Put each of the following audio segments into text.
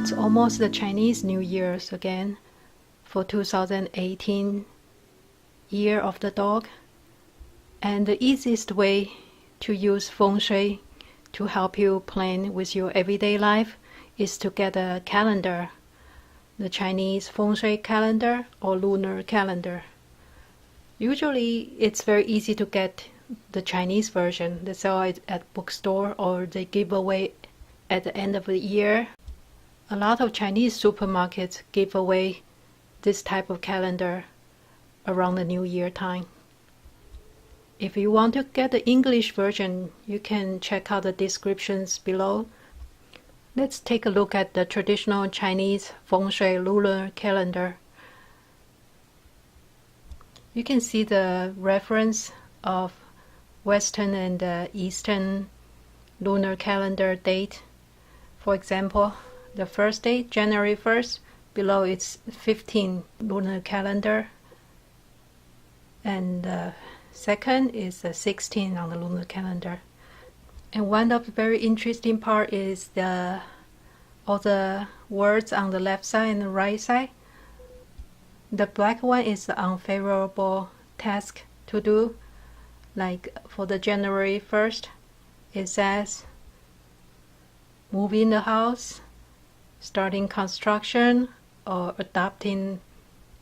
It's almost the Chinese New Year's again for 2018, Year of the Dog. And the easiest way to use Feng Shui to help you plan with your everyday life is to get a calendar, the Chinese Feng Shui calendar or lunar calendar. Usually it's very easy to get the Chinese version. They sell it at bookstore or they give away at the end of the year. A lot of Chinese supermarkets give away this type of calendar around the New Year time. If you want to get the English version, you can check out the descriptions below. Let's take a look at the traditional Chinese Feng Shui lunar calendar. You can see the reference of Western and Eastern lunar calendar date. For example, the first date, January 1st, below it's 15 lunar calendar. And the second is 16 on the lunar calendar. And one of the very interesting part is all the words on the left side and the right side. The black one is the unfavorable task to do. Like for the January 1st, it says moving the house, starting construction, or adopting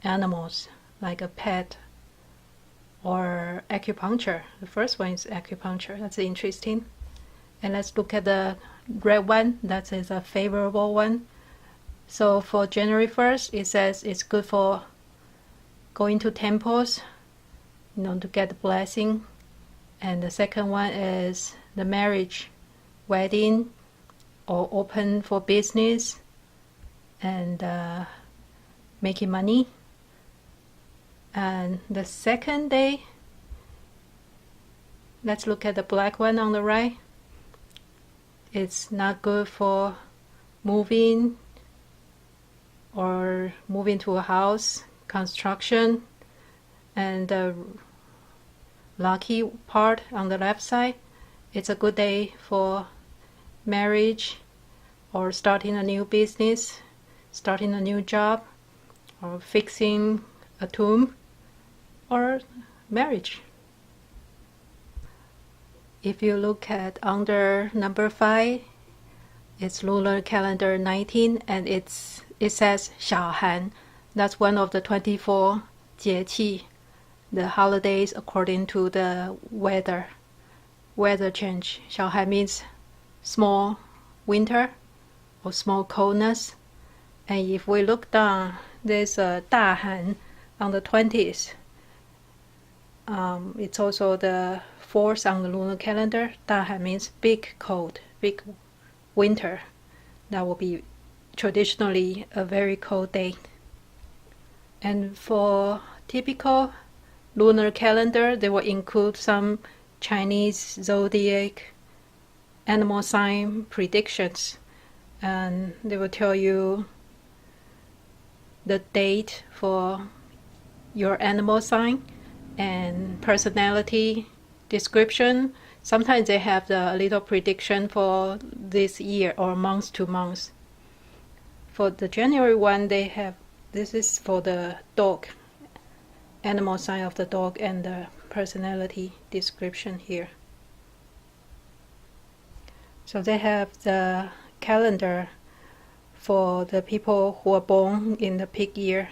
animals like a pet or acupuncture. The first one is acupuncture. That's interesting. And let's look at the red one. That is a favorable one. So for January 1st, it says it's good for going to temples, to get the blessing. And the second one is the marriage, wedding, or open for business and making money. And the second day, let's look at the black one on the right. It's not good for moving or moving to a house, construction. And the lucky part on the left side, it's a good day for marriage or starting a new business, starting a new job, or fixing a tomb, or marriage. If you look at under number 5, it's lunar calendar 19, and it says 小寒. That's one of the 24 节气, the holidays according to the weather change. 小寒 means small winter or small coldness. And if we look down, there's a 大寒 on the 20th. It's also the 4th on the lunar calendar. 大寒 means big cold, big winter. That will be traditionally a very cold day. And for typical lunar calendar, they will include some Chinese zodiac animal sign predictions. And they will tell you the date for your animal sign and personality description. Sometimes they have a little prediction for this year or month to month. For the January one, they have, this is for the dog, animal sign of the dog and the personality description here. So they have the calendar for the people who are born in the pig year.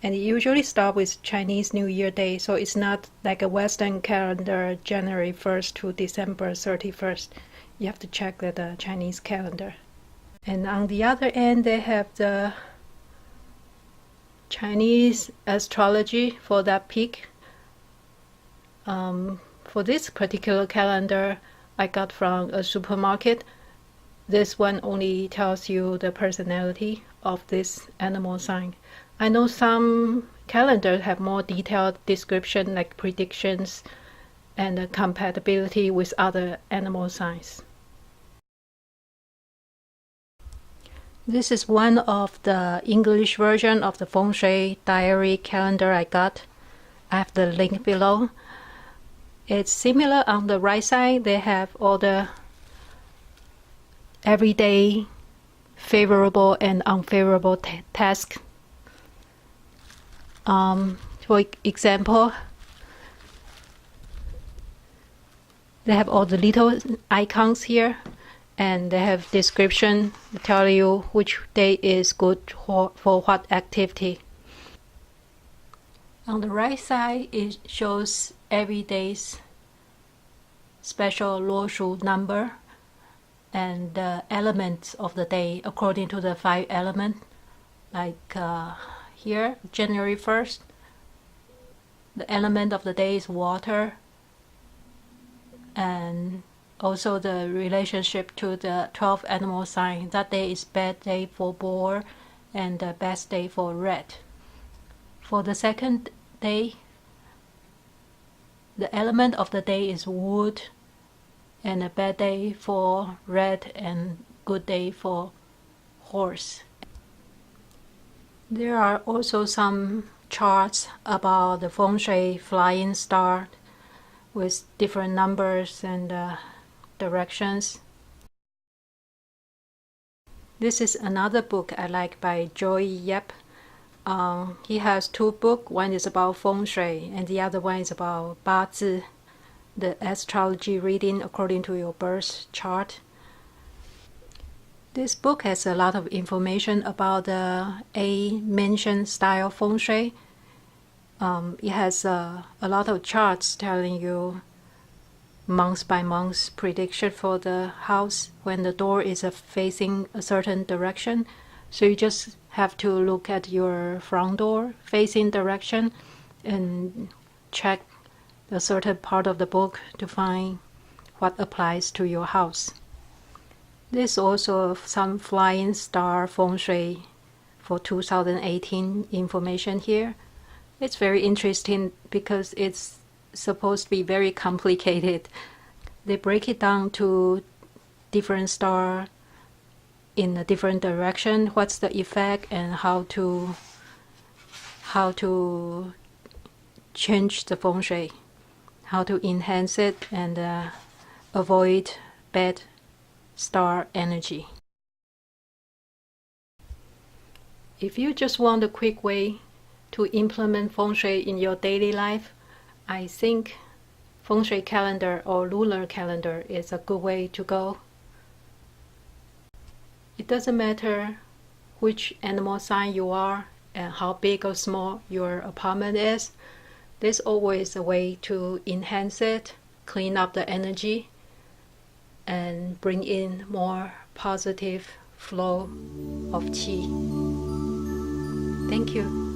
And it usually starts with Chinese New Year Day, so it's not like a Western calendar, January 1st to December 31st. You have to check the Chinese calendar. And on the other end, they have the Chinese astrology for that pig. For this particular calendar, I got from a supermarket. This one only tells you the personality of this animal sign. I know some calendars have more detailed description, like predictions and compatibility with other animal signs. This is one of the English version of the Feng Shui diary calendar I got. I have the link below. It's similar on the right side. They have all the everyday favorable and unfavorable task. For example, they have all the little icons here, and they have description to tell you which day is good for what activity. On the right side, it shows every day's special 罗数 number and the elements of the day according to the 5 elements. Like here, January 1st, the element of the day is water, and also the relationship to the 12 animal sign. That day is bad day for boar and the best day for rat. For the second day, the element of the day is wood, and a bad day for rat and good day for horse. There are also some charts about the Feng Shui flying star with different numbers and directions. This is another book I like by Joy Yap. He has 2 books. One is about Feng Shui and the other one is about 八字, the astrology reading according to your birth chart. This book has a lot of information about the 8 mansion style Feng Shui. It has a lot of charts telling you month by month prediction for the house when the door is facing a certain direction. So you just have to look at your front door facing direction and check a certain part of the book to find what applies to your house. There's also some flying star Feng Shui for 2018 information here. It's very interesting because it's supposed to be very complicated. They break it down to different stars in a different direction, what's the effect, and how to change the Feng Shui, how to enhance it and avoid bad star energy. If you just want a quick way to implement Feng Shui in your daily life, I think Feng Shui calendar or lunar calendar is a good way to go. It doesn't matter which animal sign you are and how big or small your apartment is. There's always a way to enhance it, clean up the energy, and bring in more positive flow of qi. Thank you.